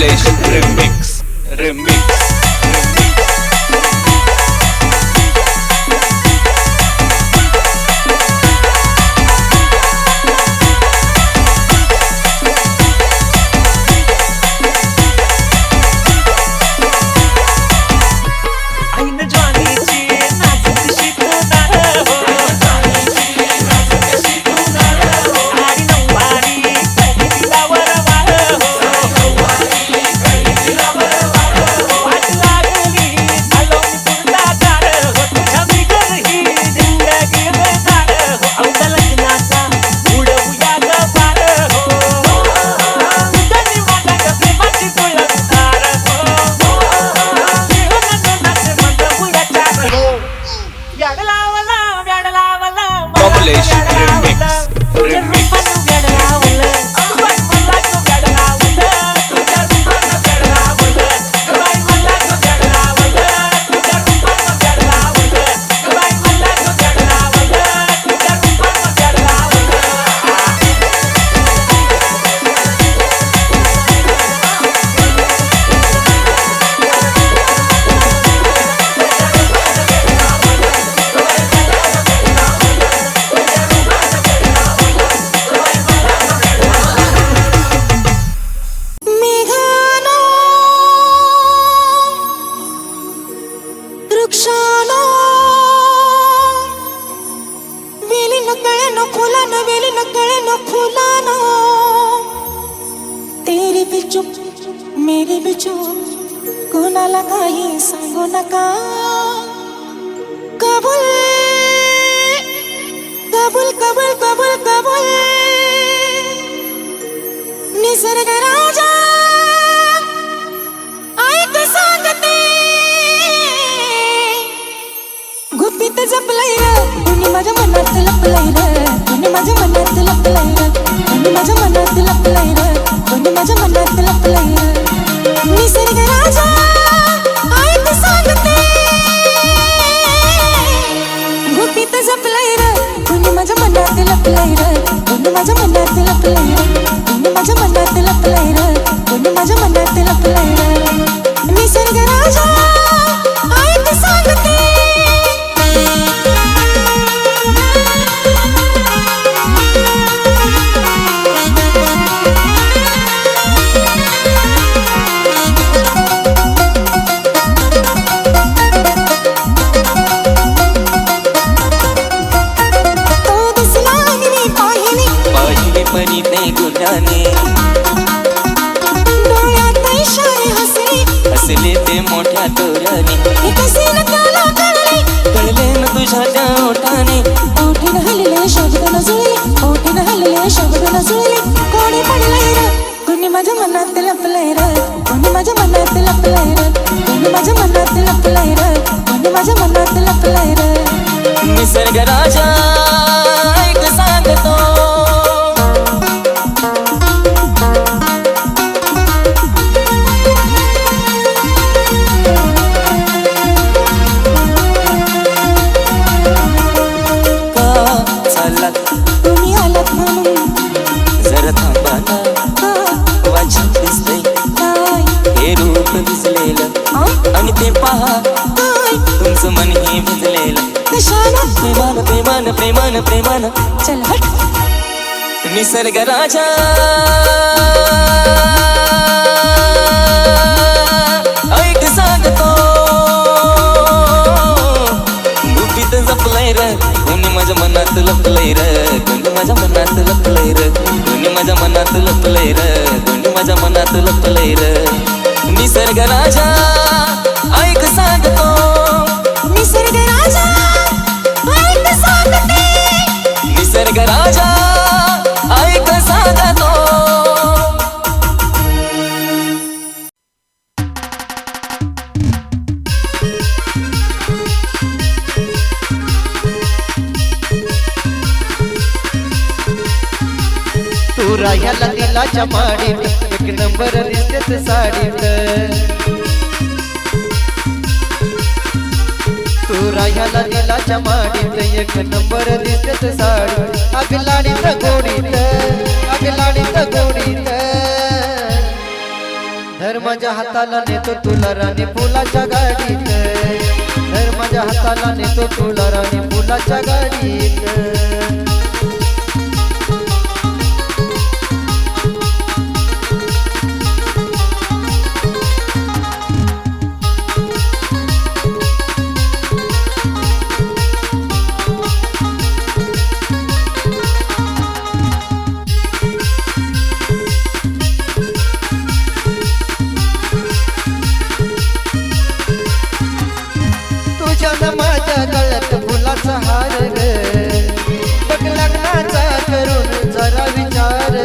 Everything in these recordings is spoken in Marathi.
Kamlesh remix remix Kamlesh remix remix मेरी भी चूप कोणाला काही सांगू नका कबूल कबूल कबूल कबूल कबूल निसर्ग राजा ऐक सांगते गुपित जपलंय र कुणी माझ्या मनात लपलंय र कुणी माझ्या मनात लपलंय र कुणी माझ्या मनात लपलंय र कुणी माझ्या मनात लपलंय र निसर्ग राजा ऐक सांगते गुपित जपलंय र कुणी माझ्या मनात लपलंय र कुणी माझ्या मनात लपलंय र कुणी माझ्या मनात लपलंय र कुणी माझ्या मनात लपलंय र निसर्ग राजा ऐक सांगते हसले ते मोठ्या तोराने कळले न तुझ्या त्या ओठाने ओठीन हलले शब्द न जुळले ओठीन हलले शब्द न जुळले कोणी पडलंय र कोणी माझ्या मनात लपलंय र कोणी माझ्या मनात लपलंय र कोणी माझ्या मनात लपलंय र कोणी माझ्या मनात लपलंय र निसर्ग राजा ऐक सांगतो तुम्ही आलात म्हणून जरा थांबा ना वाचन दिसतंय हे रूप दिसलेलं आणि ते पहा तुमचं मन हे भिजलेलं कशाला प्रेमान प्रेमान प्रेमान प्रेमान चल हट निसर्ग राजा ऐक सांगतो गुपित जपलंय र कोणी माझ्या मनात लपलंय र कोणी माझ्या मनात लपलंय र कोणी माझ्या मनात लपलंय र कोणी माझ्या मनात लपलंय र निसर्ग राजा ऐक सांगतो निसर्ग राजा ऐक सांगते निसर्ग राजा ऐक सांगतो तू राह्याला दिलाच्या माडीत एक नंबर दिसतेच साडीत तू राह्याला दिलाच्या माडीत एक नंबर दिसतेच साडीत अग लाडीत गोडीत अग लाडीत गोडीत धर हाताला नेतो तुला राणी फुलाच्या गाडीत धर माझ्या हाताला नेतो तुला राणी फुलाच्या गाडीत माझ्या गळ्यात फुलाचा हार ग बघ लग्नाचा करून जरा विचार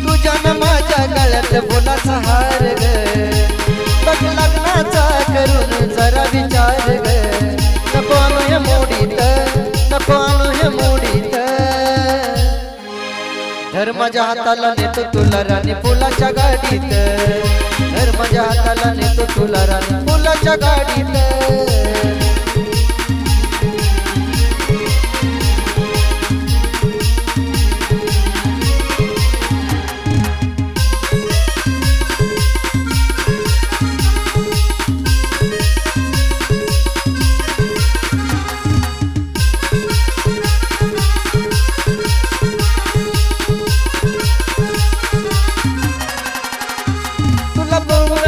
तुझ्या ना माझ्या गळ्यात फुलाचा हार ग बघ लग्नाचा करून जरा विचार ग नको आणू हे मोडीत नको आणू हे मोडीत धर माझ्या हाताला नेतो तुला राणी फुलाच्या गाडीत धर माझ्या हाताला नेतो तुला राणी फुलाच्या गाडीत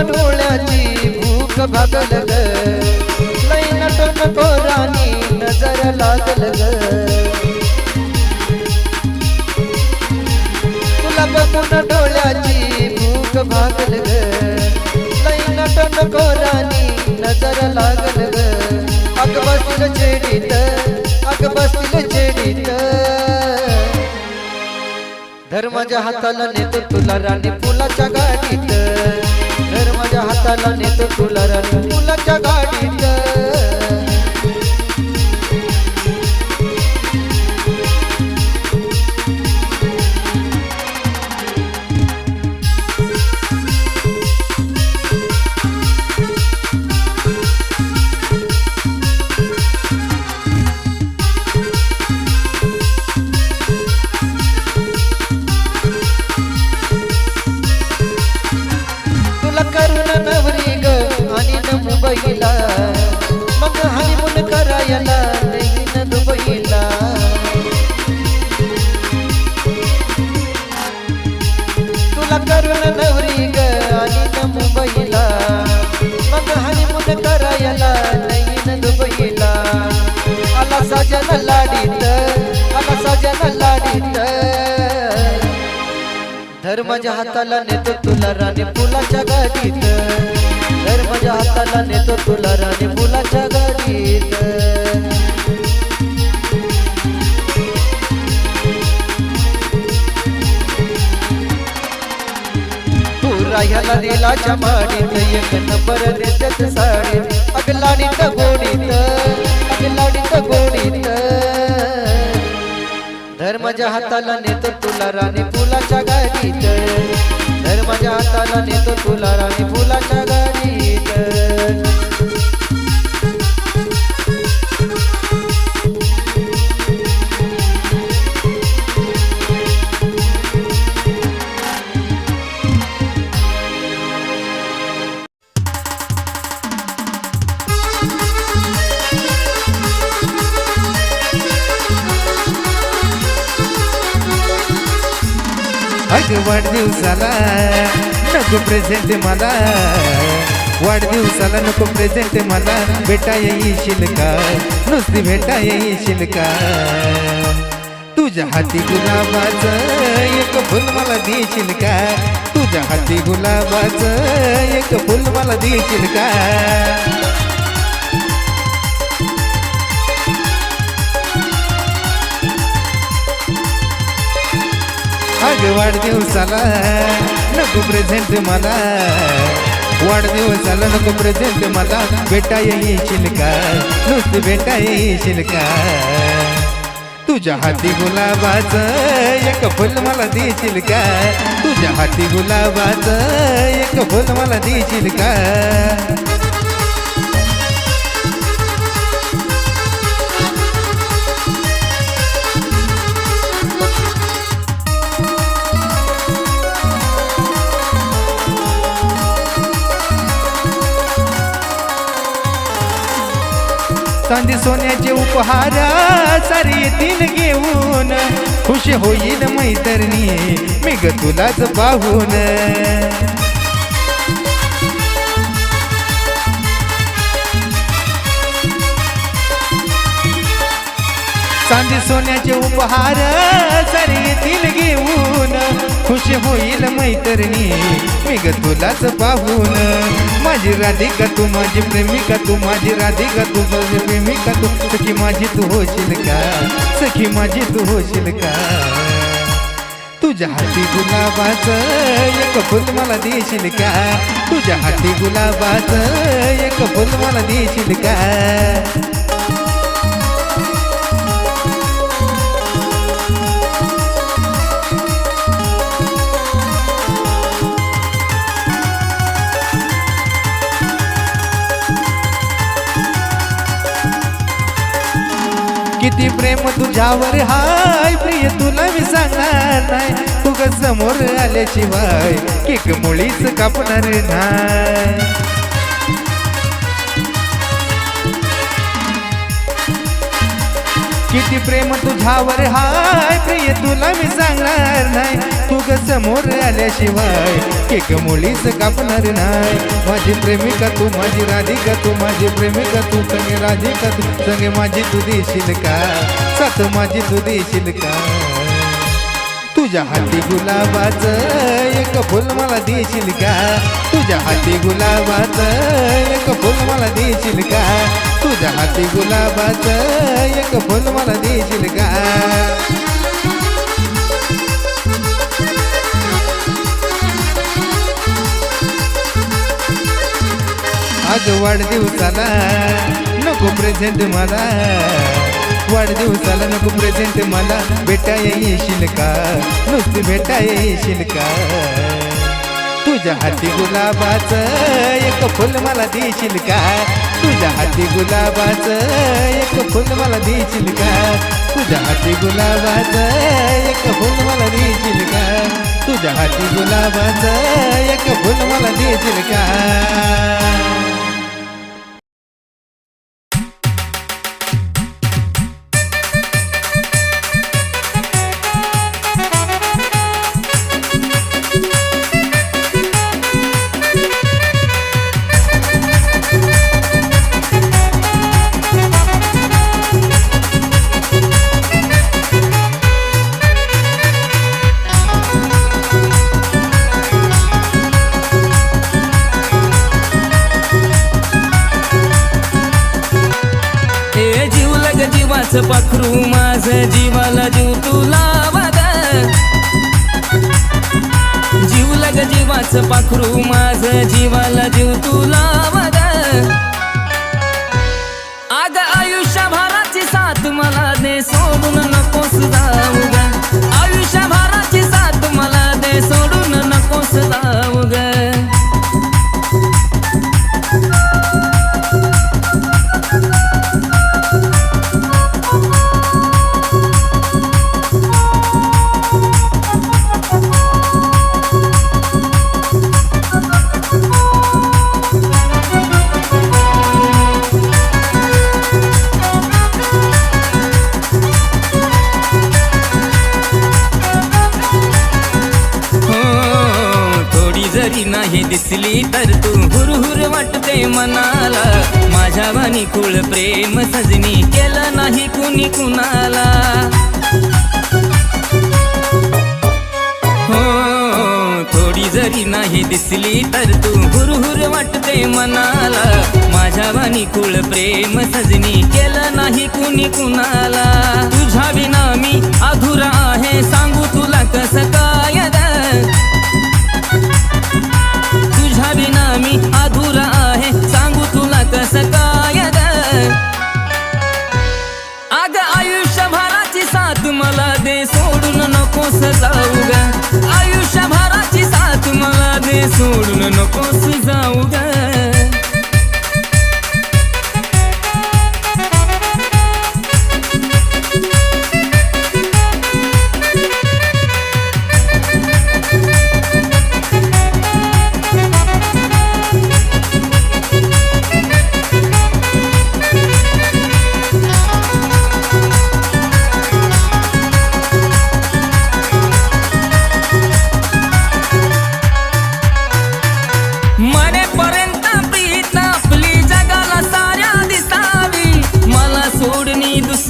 डोळ्याची भूक भागल ग लई नटन राणी नजर लागल ग तुला बघून डोळ्याची भूक भागल ग लई नटन राणी नजर लागल ग अग बसतील छेडीत अग बसतील छेडीत धर माझ्या हाताला नेतो तुला राणी फुलाच्या गाडीत धर माझ्या हाताला नेतो तुला राणी फुलाच्या गाडीत करून नवरी ग आणि न मुंबईला मग हनीमून करायला नाही न दुबईला तुला करून नवरी ग आणि न मुंबईला मग हनीमून करायला नाही न दुबईला आला साजन लाडीत आला साजन लाडीत धर माझ्या हाताला नेतो तुला राणी फुलाच्या गाडीत धर माझ्या हाताला नेतो तुला राणी फुलाच्या गाडीत तू राह्याला रेलाच्या माडीत एक नंबर देतात साडी अग लाडीत गोडीत अग लाडीत गोडीत धर माझ्या हाताला नेतो तुला राणी फुलाच्या गाडीत धर माझ्या हाताला नेतो तुला राणी फुलाच्या गाडीत अग वाढदिवसाला नको प्रेझेंट मला वाढदिवसाला नको प्रेझेंट मला भेटा येशील का नुसती भेटा येशील का तुझ्या हाती गुलाबाचं एक फुल मला देशील का तुझ्या हाती गुलाबाचं एक फुल मला देशील का अग वाढदिवसाला नको प्रेझेंट मला वाढदिवसाला नको प्रेझेंट मला भेटा येशील का नुसतं भेटा येशील का तुझ्या हाती गुलाबाचं एक फुल मला देशील का तुझ्या हाती गुलाबाचं एक फुल मला देशील का चांदी सोन्याचे उपहार सारे येतील घेऊन खुश होईल मैत्रिणी मी ग तुलाच पाहून चांदी सोन्याचे उपहार सारे येतील घेऊन खुश होईल मैत्रिणी मी ग तुलाच पाहून माझी राधिका तू माझी प्रेमिका तू माझी राधिका तू माझी प्रेमिका तू सखी माझी तू होशील का सखी माझी तू होशील का तुझ्या हाती गुलाबाचं एक फुल मला देशील का तुझ्या हाती गुलाबाचं एक फुल मला देशील का किती प्रेम तुझ्यावर हाय प्रिय तुला मी सांगणार नाही तू ग समोर आल्याशिवाय केक मुळीच कापणार नाही किती प्रेम तुझ्यावर हाय प्रिय तुला मी सांगणार नाही तू ग समोर आल्याशिवाय केक मुळीच कापणार नाही माझी प्रेमिका तू माझी राधिका तू माझी प्रेमिका तू संगे राधिका तू संगे माझी तू देशील का साथ माझी तू देशील का तुझ्या हाती गुलाबाचं एक फुल मला देशील का तुझ्या हाती गुलाबाचं एक फुल मला देशील का तुझ्या हाती गुलाबाचं एक फुल मला देशील का आज वाढदिवसाला नको प्रेझेंट मला वाढदिवसाला नको प्रेझेंट मला भेटाय येशील का नुसती भेटाय येशील का तुझ्या हाती गुलाबाचं एक फुल मला देशील का तुझ्या हाती गुलाबाचं एक फुल मला देशील का तुझ्या हाती गुलाबाचं एक फुल मला देशील का तुझ्या हाती गुलाबाचं एक फुल मला देशील का जीवाचं पाखरू माझं जीवाला जीव तुला वाग जीव लग जीवाचं पाखरू माझं जीवाला जीव तुला वाग आग आयुष्यभराची साथ मला दे सोडून नकोस जाऊ ग आयुष्यभराची साथ मला दे सोडून नकोस जाऊ ग नाही दिसली तर तू हुरहुर वाटते मनाला माझ्या वाणी कुळ प्रेम सजनी केलं नाही कुणी कुणाला हो थोडी जरी नाही दिसली तर तू हुरहुर वाटते मनाला माझ्या वाणी कुळ प्रेम सजनी केलं नाही कुणी कुणाला तुझ्या विना मी अधुरा आहे सांगू तुला कसं काय तुझ्या विना मी अधुरा आहे सांगू तुला कसं काय अग आयुष्यभराची साथ मला दे सोडून नकोस जाऊ ग आयुष्यभराची साथ मला दे सोडून नकोस जाऊ ग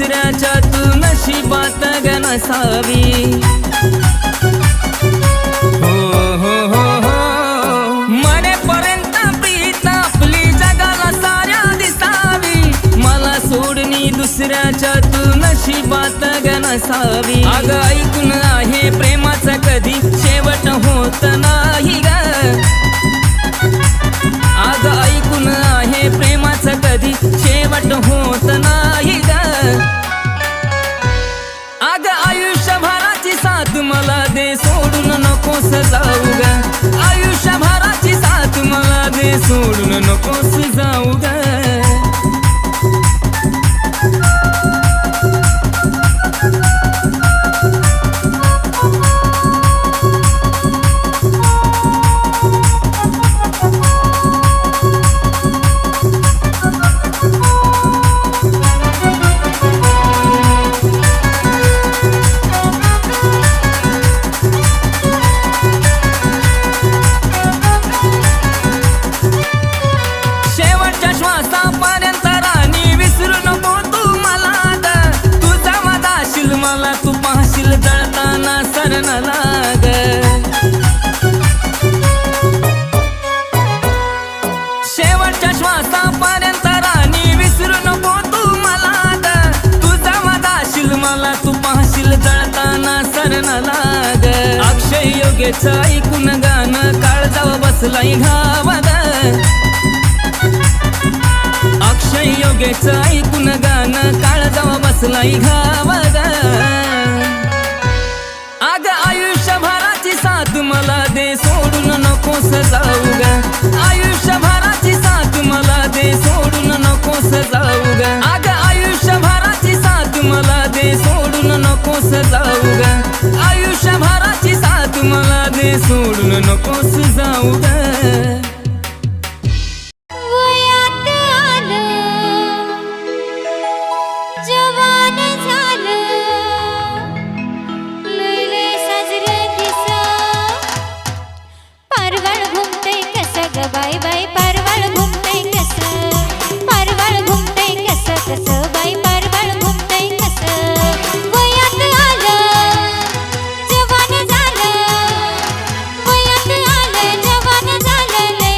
दुसऱ्याच्या तू नशिबात ग नसावी हो हो हो हो मरेपर्यंत प्रीत आपली जगाला साऱ्या दिसावी मला सोडणी दुसऱ्याच्या तू नशिबात ग नसावी अगं ऐकून आहे प्रेमाचं कधी शेवट होत नाही ग अगं ऐकून आहे प्रेमाचं कधी शेवट होत नाही ग अगं आयुष्यभराची साथ मला दे सोडून नकोस जाऊ ग आयुष्यभराची साथ मला दे सोडून नकोस जाऊ ग तू पाहशील जळताना सरण लाग शेवटच्या श्वासापर्यंत राणी विसरू नको तू मला तुझा वादाशील मला तू पाहशील जळताना सरण लाग अक्षय योगेचं ऐकून गाणं काळजाव बसलाय घावद अक्षय योगेचं ऐकून गाणं काळजाव बसलाय घावद अगं आयुष्यभराची साथ मला दे सोडून नकोस जाऊ ग आयुष्यभराची साथ मला दे सोडून नकोस जाऊ ग अगं आयुष्यभराची साथ मला दे सोडून नकोस जाऊ ग आयुष्यभराची साथ मला दे सोडून नकोस जाऊ ग जवान झालं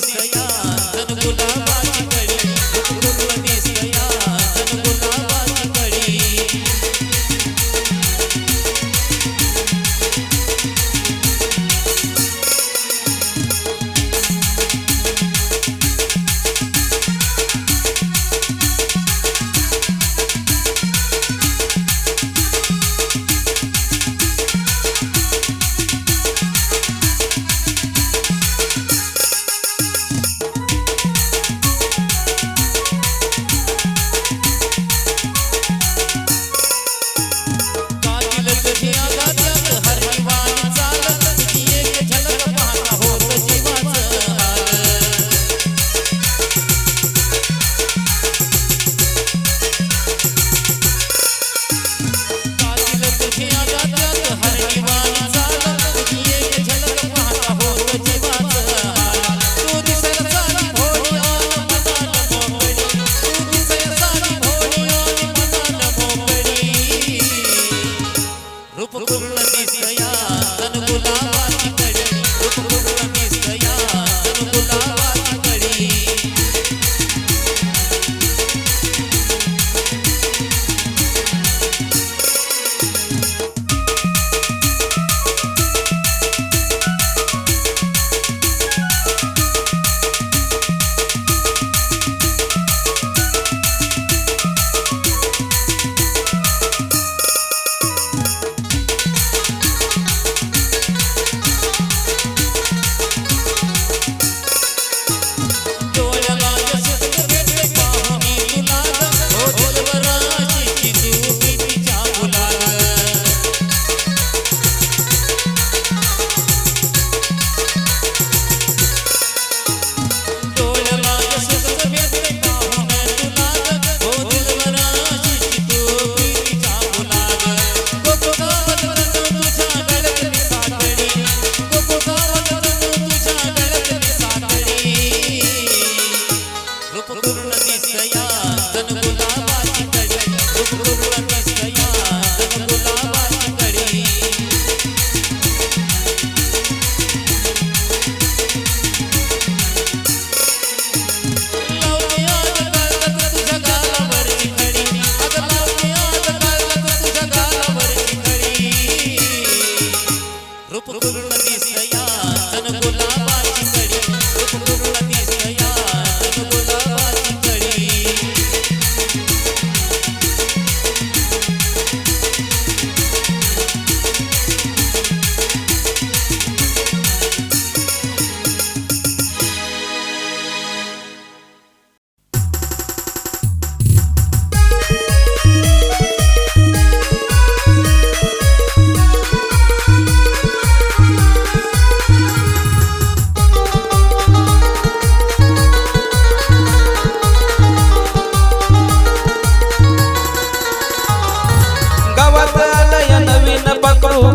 दिसया जण गुलाबाची कळी पूर्ण दिसया जण गुलाबाची कळी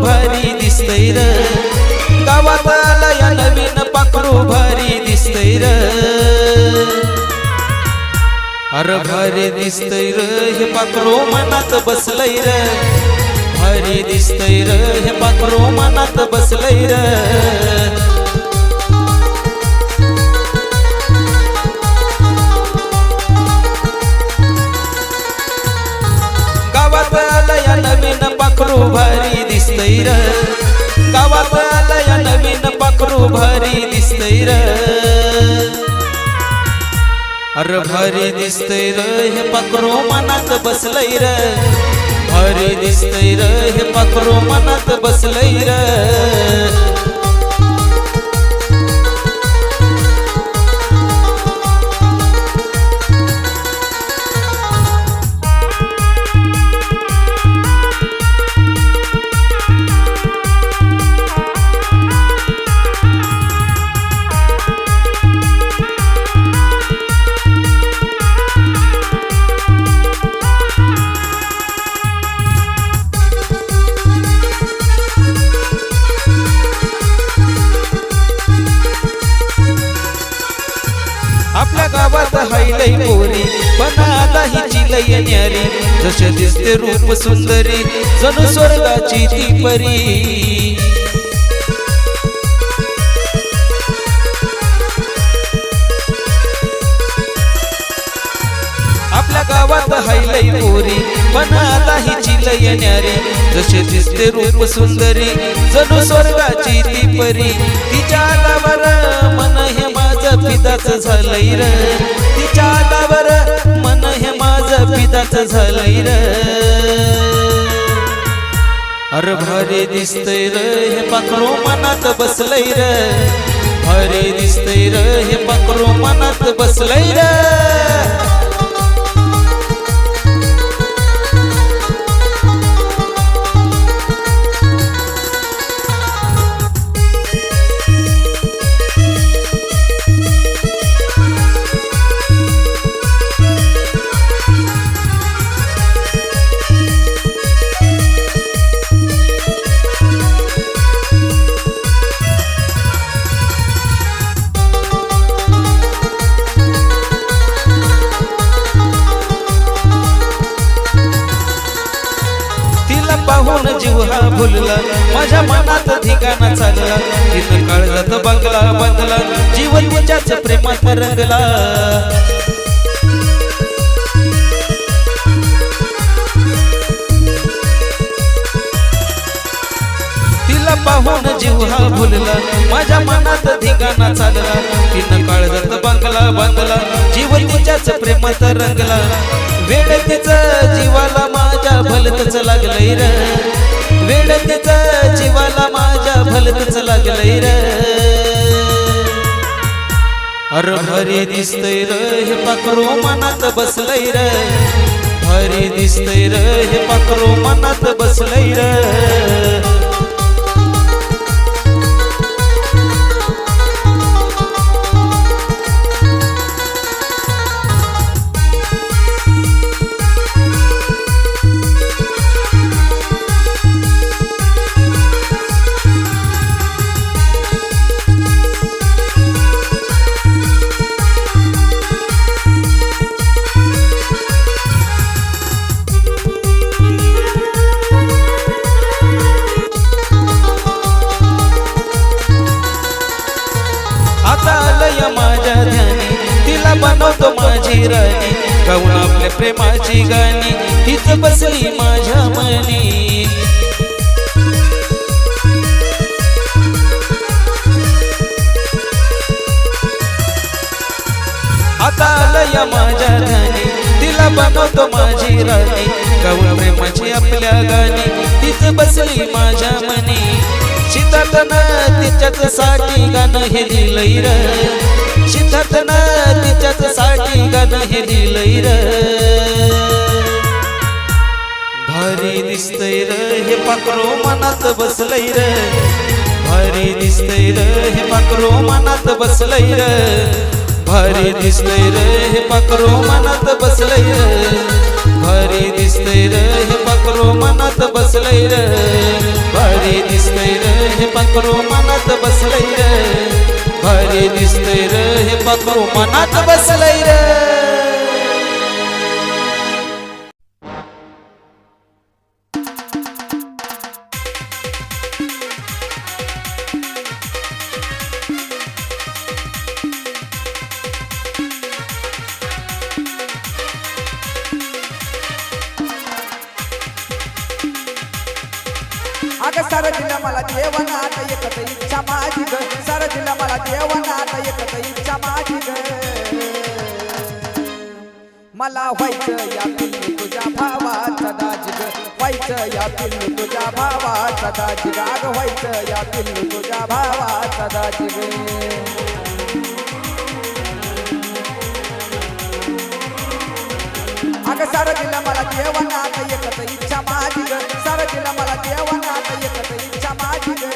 भारी दिसतंय र गावात आलं या नवीन पाखरू भारी दिसतंय र अरे भारी दिसतंय र हे पाखरू मनात बसलंय र भारी दिसतंय र हे पाखरू मनात बसलंय र नवीन पाखरू भारी दिसतंय र गावात आलं या नवीन पाखरू भारी दिसतंय र अरे भारी दिसतंय र हे पाखरू मनात बसलंय र भारी दिसतंय र हे पाखरू मनात बसलंय र आपल्या गावात हायलय पोरी पण आता हिची लय न्यारी जसे दिसते रूप सुंदरी जणू स्वर्गाची ती परी लई गोरी पण आता हिची लय न्यारी जसे दिसते रूप सुंदरी जणू स्वर्गाची ती परी तिच्या आलावर मन हे माझं फिदाच झालंय र तिच्या आलावर मन हे माझं फिदाच झालंय र अरे भारी दिसतंय र हे पाखरू मनात बसलंय र भारी दिसतंय र हे पाखरू मनात बसलंय र पाहून जीव हा भुलला माझ्या मनात ठिकाणा चालला तिथं काळजात बंगला बांधला जीवन तिच्याच प्रेमात रंगला तिला पाहून जीव हा भुलला माझ्या मनात ठिकाणा चालला तिनं काळजात बंगला बांधला जीवन तिच्याच प्रेमात रंगला वेळ तिचं जीवाला माझ्या भलतच लागलंय र वेळ तिचं जीवाला माझ्या भलतच लागलंय र अरे भारी दिसतंय र हे पाखरू मनात बसलंय र भारी दिसतंय र हे पाखरू मनात बसलंय र माझ्या ध्यानी तिला बनवतो माझी राणी गाऊन आपल्या प्रेमाची गाणी तीच बसली माझ्या मनी आता आलया माझ्या ध्यानी तिला बनवतो माझी राणी गाऊन प्रेमाची आपल्या गाणी तीच बसली माझ्या मनी सिद्धार्थनं तिच्याच साठी गाणं हे लिहिलंय र सिद्धार्थनं तिच्याच साठी गाणं हे लिहिलंय र भारी दिसतंय र हे पाखरू मनात बसलंय र भारी दिसतंय र हे पाखरू मनात बसलंय र भारी दिसतंय र हे पाखरू मनात बसलंय र भारी दिसतंय र हे पाखरू मनात बसलंय र भारी दिसतंय र हे पाखरू मनात बसलंय र भारी दिसतंय र हे पाखरू मनात बसलंय र अगं सारं दिलं मला देवानं आता एकच इच्छा माझी ग सारं दिलं मला देवानं आता एकच इच्छा माझी ग मला व्हायचं या पिल्लू तुझ्या भावाचा दाजी ग व्हायचं या पिल्लू तुझ्या भावाचा दाजी ग अगं व्हायचं या पिल्लू तुझ्या भावाचा दाजी ग अगं सारं दिलं मला देवानं आता एकच इच्छा माझी ग सारं दिलं मला देवानं आता एकच इच्छा माझी ग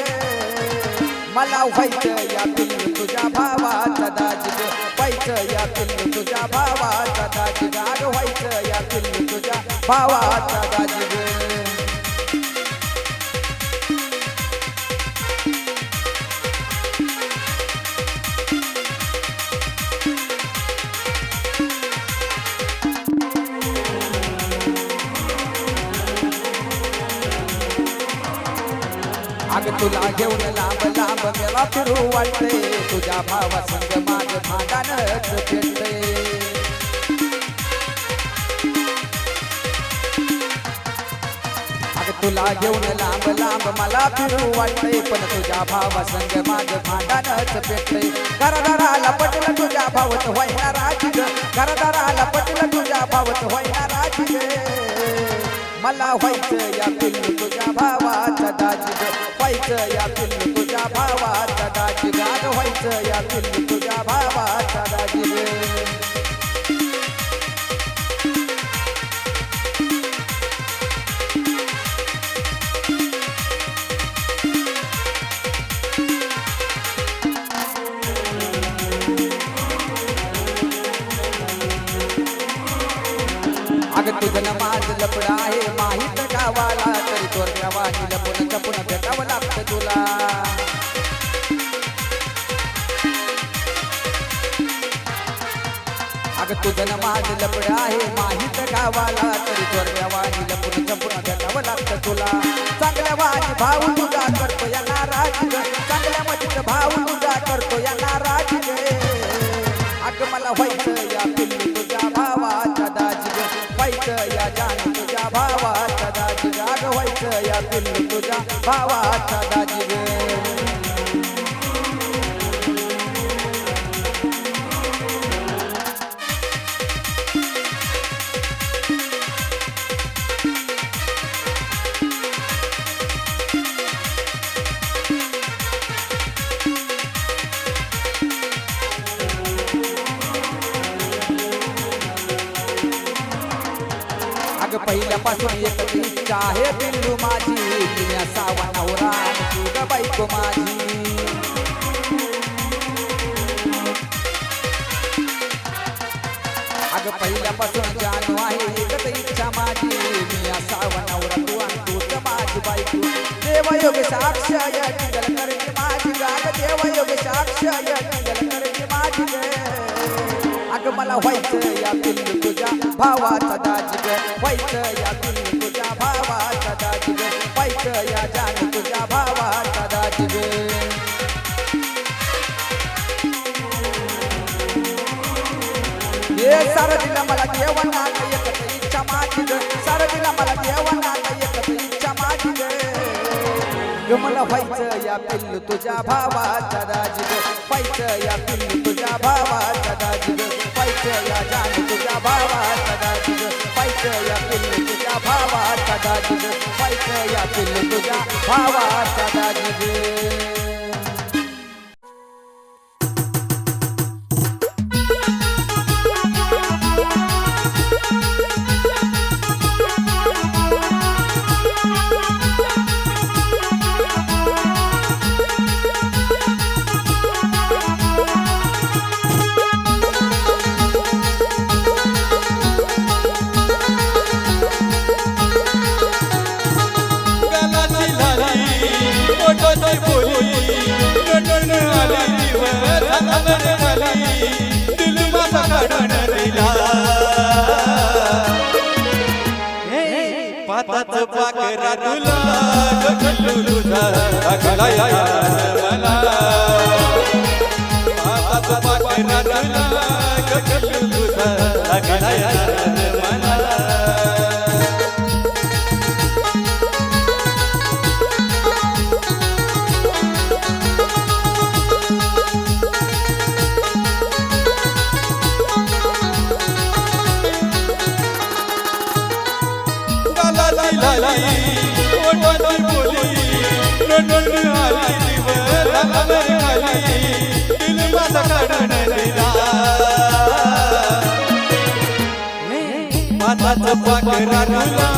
मला व्हायचं या पिल्लू तुझ्या भावाचा दाजी ग व्हायचं या पिल्लू तुझ्या भावाचा दाजी ग अगं व्हायचं या पिल्लू तुझ्या भावाचा दाजी ग अगं तुला घेऊन लांब लांब मला फिरू वाटते तुझ्या भावा संग माझं भांडणच पेटते तुला घेऊन लांब लांब मला फिरू वाटतंय पण तुझ्या भावा संग माझं भांडणच पेटलंय घरदाराला पटलं तुझ्या भावत व्हायना राजी ग घरदाराला पटलं तुझ्या भावत व्हायना राजी ग मला व्हायचं या पिल्लू तुझ्या भावाचा दाजी ग व्हायचं या पिल्लू तुझ्या भावाचा दाजी ग व्हायचं या पिल्लू तुझ्या भावाचा दाजी ग अगं तुझं नमाज लपड आहे माहीत गावाला तरी चोरट्यावानी लपून जपून भेटावं लागतं तुला अगं तुझं नमाज लपड आहे माहीत गावाला तरी चोरट्यावानी लपून जपून भेटावं लागतं तुला चांगल्या वाणी भाऊ तुझा करतो या नाराज ग चांगल्या मतीत भाऊ तुझा करतो या नाराज ग अगं मला व्हायचं या पिल्लू तुझ्या भावाचा दाजी ग व्हायचं या जान तुझ्या भावाचा दाजी ग अगं व्हायचं या पिल्लू तुझ्या भावाचा दाजी ग पहिल्यापासून एकच इच्छा आहे पिल्लू माझी तिने असावा नवरा तुझा बायको माझी अगं पहिल्यापासून जानू आहे एकच इच्छा माझी मी असावा नवरा तू आणि तूच माझी बायको देवयोग साक्ष या टिंगल करते माझी गाग देवयोग साक्ष या टिंगल करते माझी ग अगं मला व्हायचं या पिल्लू तुझ्या भावाचा दाजी ग व्हायचं या पिल्लू तुझ्या भावाचा दाजी ग व्हायचं या जान तुझ्या भावाचा दाजी ग हे सारं दिला मला देवाना एकच इच्छा माझी ग सारं दिला मला देवाना एकच इच्छा माझी ग मला व्हायचं या पिल्लू तुझ्या भावाचा दाजी ग व्हायचं या पिल्लू तुझ्या भावाचा दाजी ग व्हायचं या जान तुझ्या भावाचा दाजी ग व्हायचं या पिल्लू तुझ्या भावाचा दाजी ग व्हायचं या पिल्लू तुझ्या भावाचा दाजी ग पाताच पाकरा तुला गखलू तुझा अगलाया मला पाताच पाकरा तुला गखलू तुझा अगलाया मला ओटाची बोली रडण आली दिवस आले खाली दिल माझा काढून दिला पाताच पाकरा तुला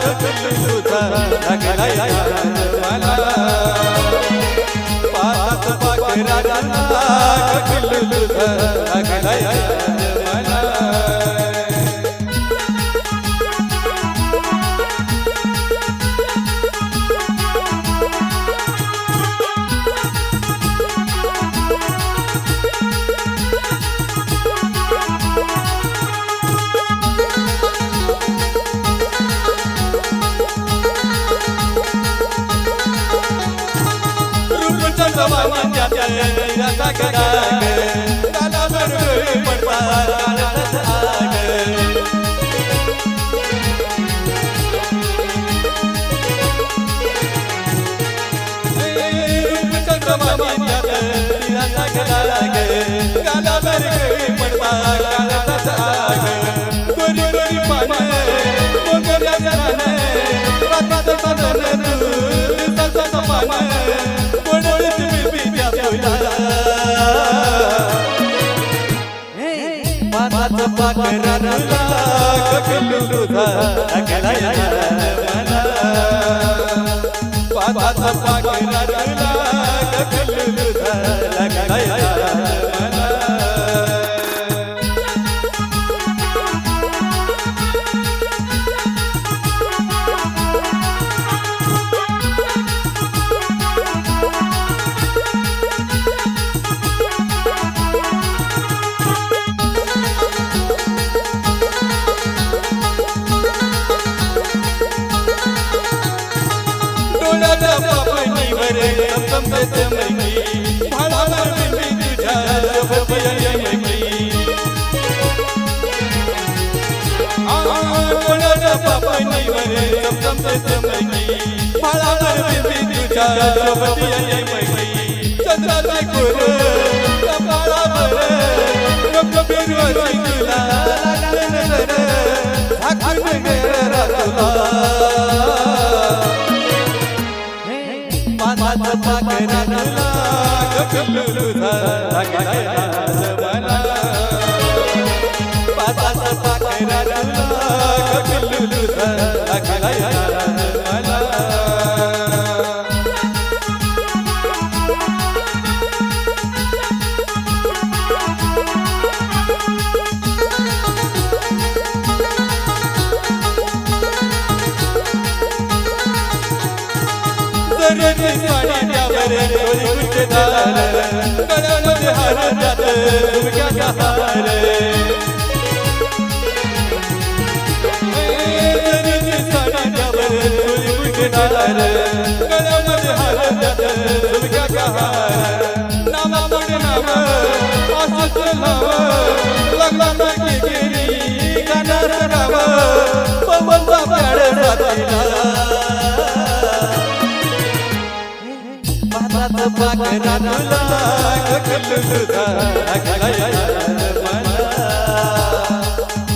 गखलू तुझा अगलाया मला पाताच पाकरा तुला गखलू तुझा अगलाया मला तुझा काळजाचा आग गोरी गोरी पानं मोगऱ्याचं रानं राताचं चांदणं तू दिवसाचं पानं गोडोळीत बिलबिल्या तुला पानाचं पाखरानं गगन तुझा लागलाय मला पानाचं पाखरानं गगन तुझा लागलाय मला डोळ्याच्या पापणीवर चमचमते मैनी भाळावर बिंबी तुझ्या सोबत येई मैनी डोळ्याच्या पापणीवर चमचमते मैनी भाळावर बिंबी तुझ्या सोबत येई मैनी चंद्राचे कोर कपाळावर रंग फिरवायची तुला लागले नजर झाकून गेला तुला पानाचं पाखरानं गगन तुझा लागलाय मला पानाचं पाखरानं गगन तुझा लागलाय मला दरेची पाण्यावर डोळी गुंजदार गळ्यामध्ये हार त्यात झुमक्याचा हार दरेची पाण्यावर डोळी गुंजदार गळ्यामध्ये हार त्यात झुमक्याचा हार नामापुढे नाम असंच नाव लागला नाकी गेली गाणार नाव पवनचा प्याड साथीला पानाचं पाखरानं गगन तुझा लागलाय मला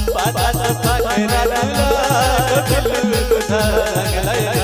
पानाचं पाखरानं गगन तुझा लागलाय